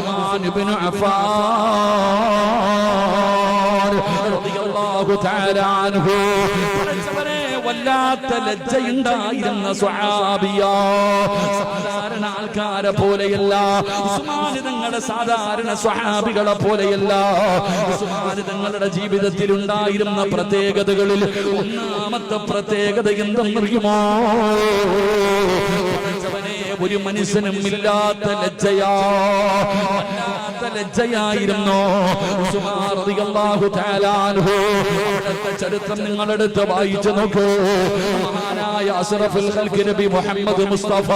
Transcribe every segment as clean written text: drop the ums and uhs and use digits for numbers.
ഉസ്മാൻ ഇബ്നു അഫ്ഫാൻ റളിയല്ലാഹു തആല അൻഹു വല്ലാത്ത ലജ്ജയുണ്ടായിരുന്ന സ്വഹാബിയാ. സാധാരണ ആൾക്കാരെ പോലെയല്ല ഉസ്മാൻ തങ്ങളുടെ, സാധാരണ സ്വഹാബികളെ പോലെയല്ല. ഉസ്മാൻ തങ്ങളുടെ ജീവിതത്തിൽ ഉണ്ടായിരുന്ന പ്രത്യേകതകളിൽ ഒന്നാമത്തെ പ്രത്യേകത എന്തെന്നറിയുമോ? ഒരു മനുഷ്യനും ഇല്ലാത്ത ലജ്ജയാ, ലജ്ജയായിരുന്നു ഉസ്മാൻ റളിയല്ലാഹു തആല അൻഹു. അവിടുത്തെ ചരിത്രം നിങ്ങളെടുത്ത് വായിച്ചു നോക്കൂ. മഹാനായ അഷ്റഫുൽ ഖൽഖ് നബി മുഹമ്മദ് മുസ്തഫ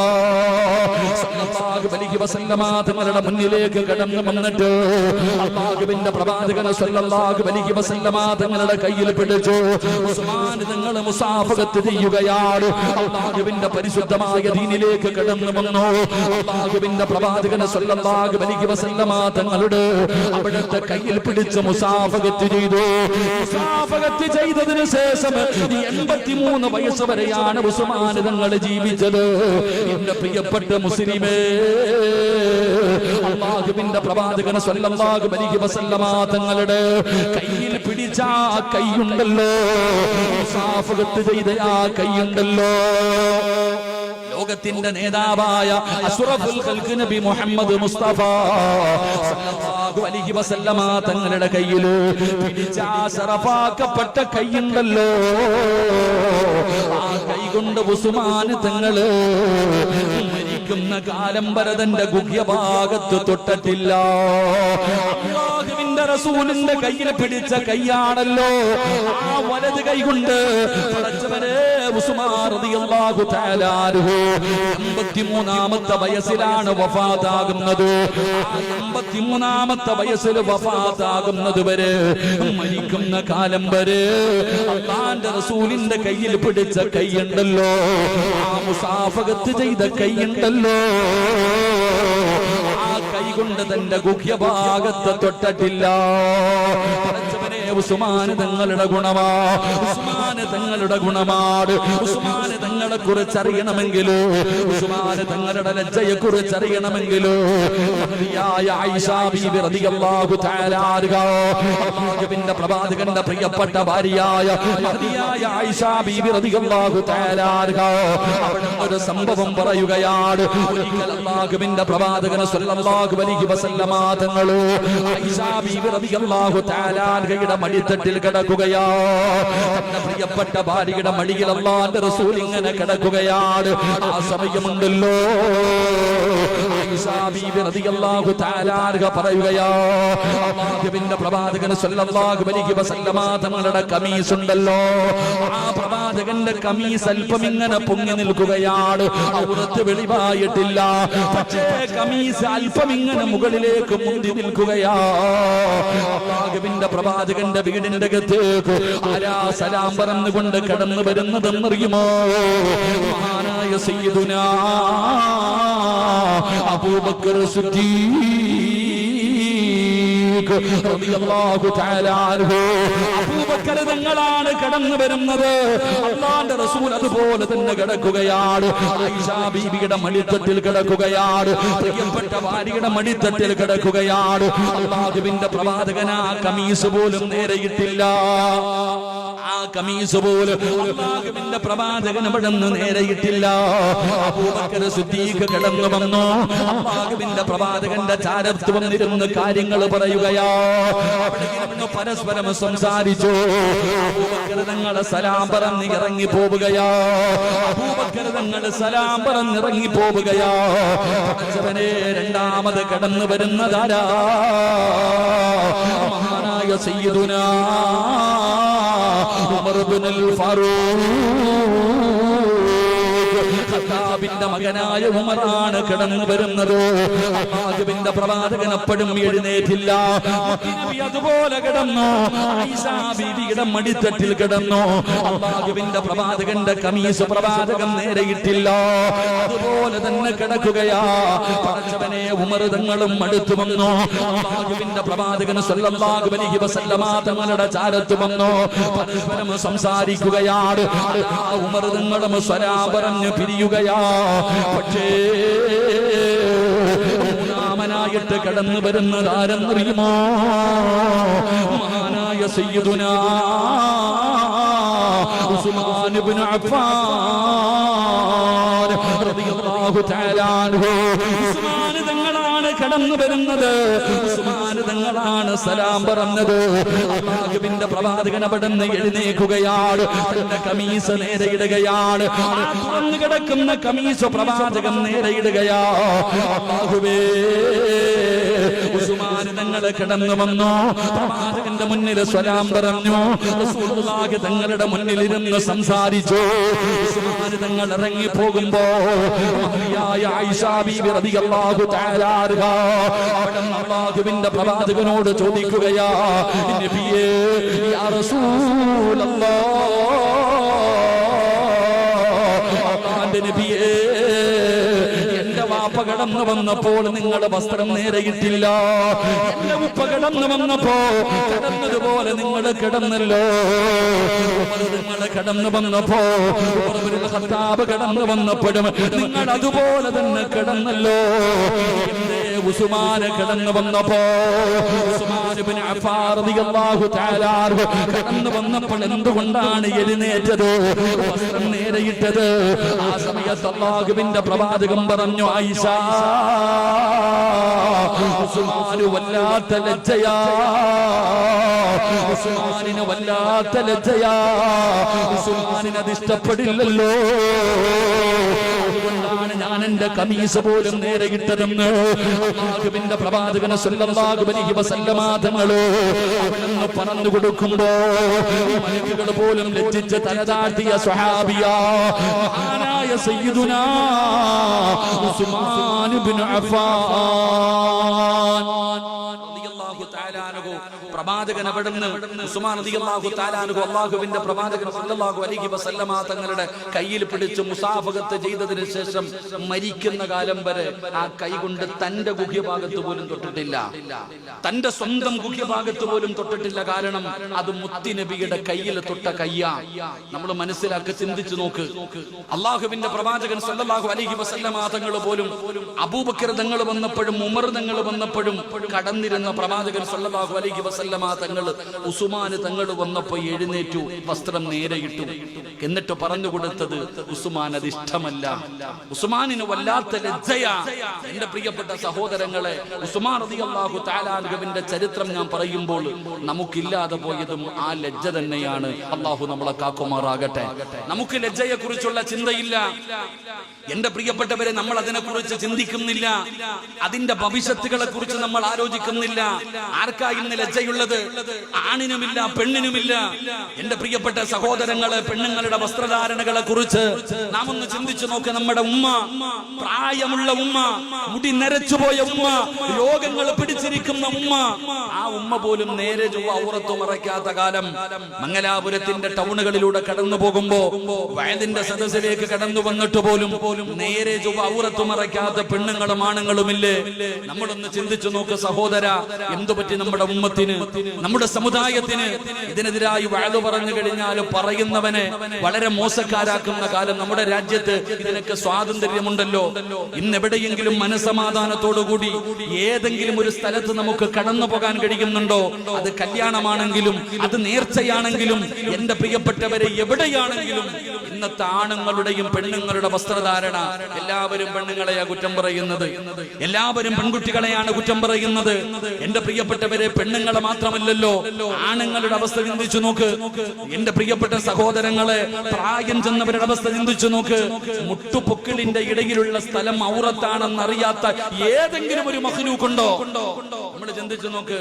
സല്ലല്ലാഹു അലൈഹി വസല്ലമ തങ്ങളുടെ മുന്നിലേക്ക് കടന്നു വന്നിട്ട് അല്ലാഹുവിന്റെ പ്രവാചകൻ സല്ലല്ലാഹു അലൈഹി വസല്ലമ തങ്ങളുടെ കയ്യിൽ പിടിച്ചു ഉസ്മാൻ തങ്ങൾ മുസാഫഹത്ത് ചെയ്യുകയാണ്. അല്ലാഹുവിന്റെ പരിശുദ്ധമായ ദീനിലേക്ക് കടന്നു വന്നു. അല്ലാഹുവിന്റെ പ്രവാചകൻ സല്ലല്ലാഹു അലൈഹി വസല്ലമ തങ്ങളുടെ അവിടുത്തെ കയ്യിൽ പിടിച്ച് മുസാഫഹത്ത് ചെയ്തു. മുസാഫഹത്ത് ചെയ്തതിനു ശേഷം 83 വയസ്സ് വരെയാണ് ഉസ്മാൻ തങ്ങൾ ജീവിച്ചത്. എന്റെ പ്രിയപ്പെട്ട മുസ്ലിമേ, അല്ലാഹുവിന്റെ പ്രവാചകൻ സല്ലല്ലാഹു അലൈഹി വസല്ലമ തങ്ങളുടെ കയ്യിൽ പിടിച്ച ആ കൈയുണ്ടല്ലോ, മുസാഫഹത്ത് ചെയ്ത ആ കൈയുണ്ടല്ലോ, ലോകത്തിന്റെ നേതാവായ അഷ്റഫുൽ ഖൽഖ് നബി മുഹമ്മദ് മുസ്തഫ സല്ലല്ലാഹു അലൈഹി വസല്ലമ തങ്ങളുടെ കയ്യിൽ പിടിച്ച ശറഫാക്കപ്പെട്ട കൈയുണ്ടല്ലോ, ആ കൈ കൊണ്ട് ഉസ്മാൻ തങ്ങള് മരിക്കുന്ന കാലം വരെ തന്റെ ഗുഹ്യഭാഗത്ത് തൊട്ടിട്ടില്ല. അല്ലാഹുവിന്റെ റസൂലിന്റെ കയ്യിൽ പിടിച്ച കൈയാണല്ലോ ആ വലത് കൈ കൊണ്ട് പടച്ചവനെ ഉസ്മാൻ റളിയല്ലാഹു തആല അൻഹു 83ാമത്തെ വയസ്സിലാണ് വഫാത്താകുന്നത്. 83ാമത്തെ വയസ്സിൽ വഫാത്താകുന്നത് വരെ, മരിക്കുന്ന കാലം വരെ അല്ലാഹുവിന്റെ റസൂലിന്റെ കയ്യിൽ പിടിച്ച കൈയുണ്ടല്ലോ, ആ മുസാഫഹത്ത് ചെയ്ത കൈയുണ്ടല്ലോ, ആ കൈ കൊണ്ട് തന്റെ ഗുഹ്യഭാഗത്ത് തൊട്ടിട്ടില്ല. ഉസ്മാൻ തങ്ങളുടെ ഗുണമാ, ഉസ്മാൻ തങ്ങളുടെ ഗുണമാണ്. ഉസ്മാൻ തങ്ങളെ കുറിച്ച് അറിയണമെങ്കിൽ, ഉസ്മാൻ തങ്ങളുടെ ലജ്ജയെ കുറിച്ച് അറിയണമെങ്കിൽ ആയിഷ ബീബി റളിയല്ലാഹു തആല അൻഹ, അല്ലാഹുവിന്റെ പ്രവാചകന്റെ പ്രിയപ്പെട്ട ഭാര്യയായ മഹദിയായ ആയിഷ ബീബി റളിയല്ലാഹു തആല അൻഹ അവിടുന്ന് ഒരു സംഭവം പറയുകയാണ്. ഒരിക്കൽ അല്ലാഹുവിന്റെ പ്രവാചകൻ സല്ലല്ലാഹു അലൈഹി വസല്ലമ തങ്ങൾ ആയിഷ ബീബി റളിയല്ലാഹു തആല അൻഹയുടെ മടിത്തട്ടിൽ കിടക്കുകയാ. തന്റെ പ്രിയപ്പെട്ട ഭാര്യയുടെ മടിയിൽ അല്ലാഹുവിന്റെ റസൂൽ ഇങ്ങനെ കിടക്കുകയാണ്. ആ സമയമുണ്ടല്ലോ ആയിഷ ബീബി റളിയല്ലാഹു തആല അൻഹ പറയുകയാ, അല്ലാഹുവിന്റെ പ്രവാചകൻ സല്ലല്ലാഹു അലൈഹി വസല്ലമ തങ്ങളുടെ കമീസ് ഉണ്ടല്ലോ, ആ പ്രവാചകന്റെ കമീസ് അല്പം ഇങ്ങനെ പൊങ്ങി നിൽക്കുകയാണ്. ഔറത്ത് വെളിവായിട്ടില്ല, പക്ഷേ കമീസ് അല്പം ഇങ്ങനെ മുകളിലേക്ക് മുന്തി നിൽക്കുകയാ. അല്ലാഹുവിന്റെ പ്രവാചകന്റെ വീടിന്റെ അകത്തേക്ക് ആരാ സലാം പറഞ്ഞുകൊണ്ട് കടന്നു വരുന്നതെന്നറിയുമോ? മഹാനായ സയ്യിദുനാ അബൂബക്കർ സിദ്ദീഖ് റളിയല്ലാഹു തആല അൻഹു. അബൂബക്കർ തങ്ങളാണ് കടന്നു വരുന്നത്. അല്ലാഹുവിന്റെ റസൂൽ അതുപോലെ തന്നെ കിടക്കുകയാണ്. ആയിഷ ബീബിയുടെ മടിത്തട്ടിൽ കിടക്കുകയാണ്. പ്രിയപ്പെട്ട ഭാര്യയുടെ മടിത്തട്ടിൽ കിടക്കുകയാണ്. അല്ലാഹുവിന്റെ പ്രവാചകൻ ആ കമീസ് പോലും നേരെയിട്ടില്ല. ആ കമീസ് പോലും അല്ലാഹുവിന്റെ പ്രവാചകൻ അവിടെ നിന്ന് നേരെയിട്ടില്ല. അബൂബക്കർ സിദ്ദീഖ് കടന്നു വന്നു. അല്ലാഹുവിന്റെ പ്രവാചകന്റെ ചാരത്ത് വന്നിരുന്ന് കാര്യങ്ങൾ പറയുകയാ. അവിടെ ഇരുന്ന് പരസ്പരം സംസാരിച്ചു. അബൂബക്കർ തങ്ങൾ സലാം പറഞ്ഞ് ഇറങ്ങി പോവുകയാ. അബൂബക്കർ തങ്ങൾ സലാം പറഞ്ഞ് ഇറങ്ങി പോവുകയാ. പടച്ചവനെ, രണ്ടാമത് കടന്നു വരുന്നതാരാ? മഹാനായ സയ്യിദുനാ ഉമർ ഇബ്നുൽ ഫാറൂഖ്, ഖത്താബിന്റെ മകനായ ഉമറാണ് കടന്നു വരുന്നത്. അല്ലാഹുവിന്റെ പ്രവാചകൻ അപ്പോഴും എഴുന്നേറ്റില്ല. നബി അതുപോലെ കിടന്നു. ആയിഷ ബീവിയുടെ മടിത്തട്ടിൽ കിടന്നു. അല്ലാഹുവിന്റെ പ്രവാചകന്റെ കമീസ് പ്രവാചകൻ നേരെയിട്ടില്ല, അതുപോലെ തന്നെ കിടക്കുകയാ. പടച്ചവനെ, ഉമർ തങ്ങളും അടുത്തു വന്നു. അല്ലാഹുവിന്റെ പ്രവാചകൻ സല്ലല്ലാഹു അലൈഹി വസല്ലമ തങ്ങളുടെ ചാരത്ത് വന്നു. പരസ്പരം സംസാരിക്കുകയാണ്. ഉമർ തങ്ങളും സലാം പറഞ്ഞ് പിരിയുകയാ. പക്ഷേ മൂന്നാമനായ കാവലായിട്ട് കടന്നു വരുന്നത് ആരെന്നറിയുമോ? മഹാനായ സയ്യിദുനാ ഉസ്മാൻ ഇബ്നു അഫ്ഫാൻ റളിയല്ലാഹു തആല അൻഹു. ഉസ്മാൻ തങ്ങളാണ് കടന്നു വരുന്നത്. ഉസ്മാൻ തങ്ങളാണ് സലാം പറഞ്ഞത്. അല്ലാഹുവിന്റെ പ്രവാചകൻ അവിടുന്ന് എഴുന്നേൽക്കുകയാണ്. തന്റെ കമീസ് നേരെ ഇടുകയാണ്. തുറന്നു കിടക്കുന്ന കമീസ് പ്രവാചകൻ നേരെ ഇടുകയാ. അല്ലാഹുവേ, ഉസ്മാൻ തങ്ങൾ കടന്നു വന്നു. പ്രവാചകന്റെ മുന്നിൽ സലാം പറഞ്ഞു. റസൂലുള്ളാഹി തങ്ങളുടെ മുന്നിൽ ഇരുന്ന് സംസാരിച്ചു. ഉസ്മാൻ തങ്ങൾ ഇറങ്ങി പോകുമ്പോ മഹദിയായ ആയിഷ ബീവി റളിയല്ലാഹു തആല അൻഹ അവിടുന്ന് അല്ലാഹുവിന്റെ പ്രവാചകനോട് ചോദിക്കുകയാ, നബിയേ, യാ റസൂലല്ലാഹ്, അല്ലാഹുവിന്റെ നബിയേ, എന്റെ വാപ്പ കടന്നു വന്നപ്പോൾ നിങ്ങൾ വസ്ത്രം നേരെയിട്ടില്ല. എന്റെ ഉപ്പ കടന്നു വന്നപ്പോ കിടന്നതുപോലെ നിങ്ങൾ കിടന്നല്ലോ. നിങ്ങൾ കടന്നു വന്നപ്പോ ഖത്താബ് കടന്നു വന്നപ്പോഴും നിങ്ങൾ അതുപോലെ തന്നെ കിടന്നല്ലോ. ഉസ്മാൻ കടന്നു വന്നപ്പോ ഉസ്മാൻ ഇബ്നു അഫ്ഫാൻ റളിയല്ലാഹു തആല അൻഹു കടന്നു വന്നപ്പോൾ എന്തുകൊണ്ടാണ് എഴുന്നേറ്റത്, വസ്ത്രം നേരെയിട്ടത്? ആ സമയത്ത് അല്ലാഹുവിന്റെ പ്രവാചകൻ പറഞ്ഞു, ആയിഷ, ഉസ്മാന് വല്ലാത്ത ലജ്ജയാ, ഉസ്മാനിന് വല്ലാത്ത ലജ്ജയാ, ഉസ്മാനിന് അത് ഇഷ്ടപ്പെടില്ലല്ലോ. അതുകൊണ്ടാണ് ഞാൻ എന്റെ കമീസ് പോലും നേരെ ഇട്ടതെന്ന് അല്ലാഹുവിന്റെ പ്രവാചകൻ സല്ലല്ലാഹു അലൈഹി വസല്ലമ തങ്ങൾ അവിടുന്ന് പറഞ്ഞു കൊടുക്കുമ്പോ മലക്കുകൾ പോലും ലജ്ജിച്ച് തലതാഴ്ത്തിയ സ്വഹാബിയാ മഹാനായ സയ്യിദുനാ ഉസ്മാൻ ഇബ്നു അഫ്ഫാൻ റളിയല്ലാഹു തആല അൻഹു. പ്രവാചകൻ അവിടുന്ന് ഉസ്മാൻ റളിയല്ലാഹു തആല അൻഹു അല്ലാഹുവിന്റെ പ്രവാചകൻ സല്ലല്ലാഹു അലൈഹി വസല്ലമ തങ്ങളുടെ കയ്യിൽ പിടിച്ച് മുസാഫഹത്ത് ചെയ്തതിനു ശേഷം മരിക്കുന്ന കാലം വരെ ആ കൈ കൊണ്ട് തന്റെ ഗുഹ്യഭാഗത്ത് പോലും തൊട്ടിട്ടില്ല. തന്റെ സ്വന്തം ഗുഹ്യഭാഗത്ത് പോലും തൊട്ടിട്ടില്ല. കാരണം അത് മുത്തി നബിയുടെ കയ്യിൽ തൊട്ട കയ്യാ. നമ്മൾ മനസ്സിലാക്കി ചിന്തിച്ചു നോക്ക്. അല്ലാഹുവിന്റെ പ്രവാചകൻ സല്ലല്ലാഹു അലൈഹി വസല്ലമ തങ്ങൾ പോലും അബൂബക്കർ തങ്ങൾ വന്നപ്പോഴും ഉമർ തങ്ങൾ വന്നപ്പോഴും കടന്നിരുന്ന പ്രവാചകൻ സല്ലല്ലാഹു അലൈഹി വസല്ലമ തങ്ങൾ ഉസ്മാൻ തങ്ങൾ വന്നപ്പോൾ എഴുന്നേറ്റു, വസ്ത്രം നേരെയിട്ടു. എന്നിട്ട് പറഞ്ഞു കൊടുത്തത് ഉസ്മാൻ അത് ഇഷ്ടമല്ല, ഉസ്മാനിന് വല്ലാത്ത ലജ്ജയാ. എന്റെ പ്രിയപ്പെട്ട സഹോദരങ്ങളെ, ഉസ്മാൻ റളിയല്ലാഹു തആല അൻഹുവിന്റെ ചരിത്രം ഞാൻ പറയുമ്പോൾ നമുക്കില്ലാതെ പോയതും ആ ലജ്ജ തന്നെയാണ്. അല്ലാഹു നമ്മളെ കാക്കുമാറാകട്ടെ. നമുക്ക് ലജ്ജയെ കുറിച്ചുള്ള ചിന്തയില്ല. എന്റെ പ്രിയപ്പെട്ടവരെ, നമ്മൾ അതിനെ കുറിച്ച് ചിന്തിക്കുന്നില്ല. അതിന്റെ ഭവിഷ്യത്തുകളെ കുറിച്ച് നമ്മൾ ആലോചിക്കുന്നില്ല. ആർക്കാ ഇന്ന് ലജ്ജയുള്ളത്? ആണിനുമില്ല, പെണ്ണിനുമില്ല. എന്റെ പ്രിയപ്പെട്ട സഹോദരങ്ങളെ, പെണ്ണുങ്ങളുടെ വസ്ത്രധാരണകളെ കുറിച്ച് നാം ഒന്ന് ചിന്തിച്ചു നോക്ക്. നമ്മുടെ ഉമ്മ, പ്രായമുള്ള ഉമ്മ, മുടി നരച്ചുപോയ ഉമ്മ, രോഗങ്ങൾ പിടിച്ചിരിക്കുന്ന ഉമ്മ, ആ ഉമ്മ പോലും നേരെ ഔറത്ത് മറയ്ക്കാത്ത കാലം. മംഗലാപുരത്തിന്റെ ടൗണുകളിലൂടെ കടന്നു പോകുമ്പോ വയതിന്റെ സദസ്സിലേക്ക് കടന്നു വന്നിട്ട് പോലും നേരെ ഔറത്ത് മറയ്ക്കാത്ത പെണ്ണുങ്ങളും ആണുങ്ങളുമില്ലേ? നമ്മളൊന്ന് ചിന്തിച്ചു നോക്ക് സഹോദര. എന്തുപറ്റി നമ്മുടെ ഉമ്മത്തിന്, നമ്മുടെ സമുദായത്തിന്? ഇതിനെതിരായി വഅദ് പറഞ്ഞു കഴിഞ്ഞാൽ പറയുന്നവനെ വളരെ മോശക്കാരാക്കുന്ന കാലം. നമ്മുടെ രാജ്യത്ത് ഇതിനൊക്കെ സ്വാതന്ത്ര്യമുണ്ടല്ലോ. ഇന്ന് എവിടെയെങ്കിലും മനസമാധാനത്തോടുകൂടി ഏതെങ്കിലും ഒരു സ്ഥലത്ത് നമുക്ക് കടന്നു പോകാൻ കഴിയുന്നുണ്ടോ? അത് കല്യാണമാണെങ്കിലും അത് നേർച്ചയാണെങ്കിലും എന്റെ പ്രിയപ്പെട്ടവരെ, എവിടെയാണെങ്കിലും ഇന്നത്തെ ആണുങ്ങളുടെയും പെണ്ണുങ്ങളുടെ വസ്ത്രധാരണ, എല്ലാവരും പെണ്ണുങ്ങളെയാ കുറ്റം പറയുന്നത്, എല്ലാവരും പെൺകുട്ടികളെയാണ് കുറ്റം പറയുന്നത്. എന്റെ പ്രിയപ്പെട്ടവരെ, പെണ്ണുങ്ങളെ മാത്രമല്ലല്ലോ, ആണുങ്ങളുടെ അവസ്ഥ ചിന്തിച്ചു നോക്ക്. എന്റെ പ്രിയപ്പെട്ട സഹോദരങ്ങളെ, പ്രായം ചെന്നവരുടെ അവസ്ഥ ചിന്തിച്ചു നോക്ക്. മുട്ടുപൊക്കിളിന്റെ ഇടയിലുള്ള സ്ഥലം ഔറത്താണെന്നറിയാത്ത ഏതെങ്കിലും ഒരു മഖ്ലൂഖുണ്ടോ? നമ്മൾ ചിന്തിച്ചു നോക്ക്.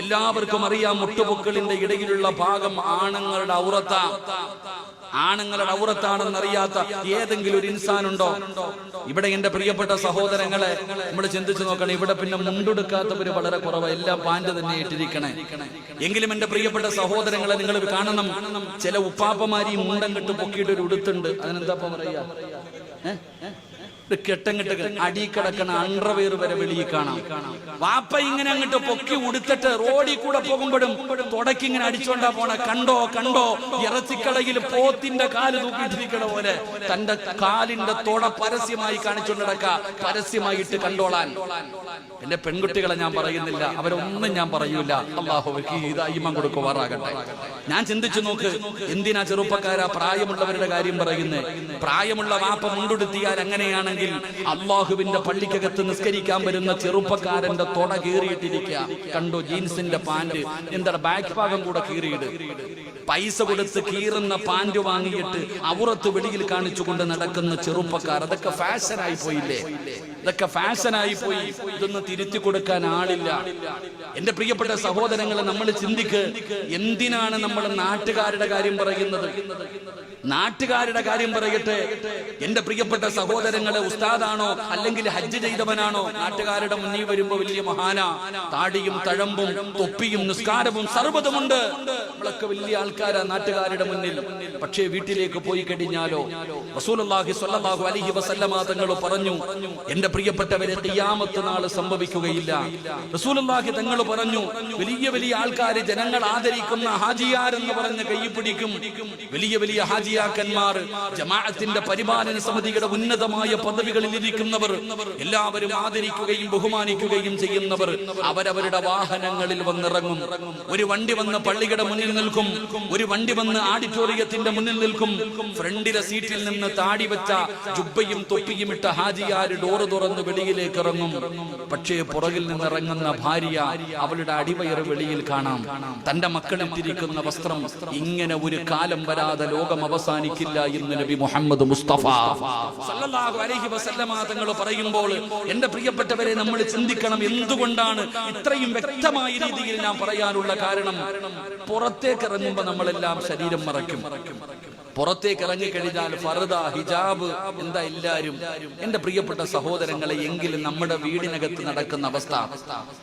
എല്ലാവർക്കും അറിയാം മുട്ടുപൊക്കിളിന്റെ ഇടയിലുള്ള ഭാഗം ആണുങ്ങളുടെ ഔറത്താ. ആണുങ്ങളുടെ ഔറത്താണെന്നറിയാത്ത ഏതെങ്കിലും ഒരു ഇൻസാനുണ്ടോ? ഇവിടെ എന്റെ പ്രിയപ്പെട്ട സഹോദരങ്ങളെ, നമ്മൾ ചിന്തിച്ചു നോക്കണം. ഇവിടെ പിന്നെ മുണ്ടെടുക്കാത്തവര് വളരെ കുറവ്, എല്ലാം പാന്റ് തന്നെ ഇട്ടിരിക്കണേ. എങ്കിലും എന്റെ പ്രിയപ്പെട്ട സഹോദരങ്ങളെ, നിങ്ങൾ കാണണം, ചില ഉപ്പാപ്പമാരി മുണ്ടം കെട്ട് പൊക്കിയിട്ട് ഒരു ഉടുത്തുണ്ട്. അതിനെന്താ പറയാ? ഒരു കെട്ടങ്ങിട്ട് അടി കിടക്കണ അണ്ടർവെയർ വരെ വെളിയിൽ കാണാം. വാപ്പ ഇങ്ങനെ അങ്ങോട്ട് പൊക്കി ഉടുത്തിട്ട് റോഡിൽ കൂടെ പോകുമ്പോഴും തുടക്കി ഇങ്ങനെ അടിച്ചോണ്ടാ പോണ. കണ്ടോ കണ്ടോ, ഇറച്ചിക്കടയിൽ പോത്തിന്റെ കാല് തൂക്കിയിട്ടിരിക്കണ പോലെ തന്റെ കാലിന്റെ തുട പരസ്യമായി കാണിച്ചുകൊണ്ട് നടക്ക, പരസ്യമായിട്ട് കണ്ടോളാൻ. എന്റെ പെൺകുട്ടികളെ ഞാൻ പറയുന്നില്ല, അവരൊന്നും ഞാൻ പറയൂല. അല്ലാഹുവേ ഈമാൻ കൊടുക്കുമാറാകട്ടെ. ഞാൻ ചിന്തിച്ചു നോക്ക്, എന്തിനാ ചെറുപ്പക്കാരാ പ്രായമുള്ളവരുടെ കാര്യം പറയുന്നത്? പ്രായമുള്ള വാപ്പ മുണ്ടുടുത്തിയാൽ അങ്ങനെയാണെങ്കിൽ അള്ളാഹുവിന്റെ പള്ളിക്കകത്ത് നിസ്കരിക്കാൻ വരുന്ന ചെറുപ്പക്കാരന്റെ തുട കീറിയിട്ടിരിക്കുക. കണ്ടോ, ജീൻസിന്റെ പാന്റ് എന്താണ് ബാക്ക് ഭാഗം കൂടെ കീറിയിട്. പൈസ കൊടുത്ത് കീറുന്ന പാന്റ് വാങ്ങിയിട്ട് ഔറത്ത് വെളിയിൽ കാണിച്ചുകൊണ്ട് നടക്കുന്ന ചെറുപ്പക്കാർ. അതൊക്കെ ഫാഷനായി പോയില്ലേ? ഇതൊക്കെ ഫാഷനായി പോയി. ഇതൊന്നും തിരുത്തി കൊടുക്കാൻ ആളില്ല. എന്റെ പ്രിയപ്പെട്ട സഹോദരങ്ങളെ, നമ്മൾ ചിന്തിക്ക്, എന്തിനാണ് നമ്മൾ നാട്ടുകാരുടെ കാര്യം പറയുന്നത്? നാട്ടുകാരുടെ കാര്യം പറയട്ടെ. എന്റെ പ്രിയപ്പെട്ട സഹോദരങ്ങളെ, ഉസ്താദാണോ അല്ലെങ്കിൽ ഹജ്ജ് ചെയ്തവനാണോ നാട്ടുകാരുടെ മുന്നിൽ വരുമ്പോ വലിയ മഹാന, താടിയും തഴമ്പും തൊപ്പിയും നിസ്കാരവും സർവ്വതുമുണ്ട്. നമ്മളൊക്കെ വലിയ ആൾക്കാരാ നാട്ടുകാരുടെ മുന്നിൽ. പക്ഷേ വീട്ടിലേക്ക് പോയി കഴിഞ്ഞാലോ? റസൂലുള്ളാഹി സ്വല്ലല്ലാഹു അലൈഹി വസല്ലമ തങ്ങൾ പറഞ്ഞു, എന്റെ പ്രിയപ്പെട്ടവരെ, ഖിയാമത്ത് നാൾ സംഭവിക്കുകയില്ല. റസൂലുള്ളാഹി തങ്ങൾ പറഞ്ഞു, വലിയ വലിയ ആൾക്കാര്, ജനങ്ങൾ ആദരിക്കുന്ന ഹാജിയാർ എന്ന് പറഞ്ഞ കൈ പിടിക്കും. വലിയ വലിയ ഹാജിയാക്കന്മാർ, ജമാഅത്തിന്റെ പരിപാലന സമിതിയുടെ ഉന്നതമായ പദവികളിൽ ഇരിക്കുന്നവർ, എല്ലാവരും ആദരിക്കുകയും ബഹുമാനിക്കുകയും ചെയ്യുന്നവർ അവരവരുടെ വാഹനങ്ങളിൽ വന്നിറങ്ങും. ഒരു വണ്ടി വന്ന് പള്ളിയുടെ മുന്നിൽ നിൽക്കും, ഒരു വണ്ടി വന്ന് ആഡിറ്റോറിയത്തിന്റെ മുന്നിൽ നിൽക്കും. ഫ്രണ്ടിലെ സീറ്റിൽ നിന്ന് താടി വെച്ച ജുബ്ബയും തൊപ്പിയും ഇട്ട ഹാജിയാര് ഡോറ് തുറന്ന് വെളിയിലേക്ക് ഇറങ്ങും. പക്ഷേ പുറകിൽ നിന്നിറങ്ങുന്ന ഭാര്യ, അവളുടെ അടിവയറ് വെളിയിൽ കാണാം. തന്റെ മക്കളിട്ടിരിക്കുന്ന വസ്ത്രം. ഇങ്ങനെ ഒരു കാലം വരാതെ ലോകം അവസാനിക്കില്ല എന്ന് നബി മുഹമ്മദ് മുസ്തഫ സല്ലല്ലാഹു അലൈഹി വസല്ലമ തങ്ങൾ പറയുമ്പോൾ, എന്റെ പ്രിയപ്പെട്ടവരെ, നമ്മൾ ചിന്തിക്കണം, എന്തുകൊണ്ടാണ് ഇത്രയും വ്യക്തമായ രീതിയിൽ ഞാൻ പറയാനുള്ള കാരണം? പുറത്തേക്ക് ഇറങ്ങുമ്പോൾ നമ്മളെല്ലാം ശരീരം മറയ്ക്കും. പുറത്തേക്ക് ഇറങ്ങിക്കഴിഞ്ഞാൽ ഫർദ, ഹിജാബ്, എന്താ എല്ലാരും. എന്റെ പ്രിയപ്പെട്ട സഹോദരങ്ങളെ, എങ്കിലും നമ്മുടെ വീടിനകത്ത് നടക്കുന്ന അവസ്ഥ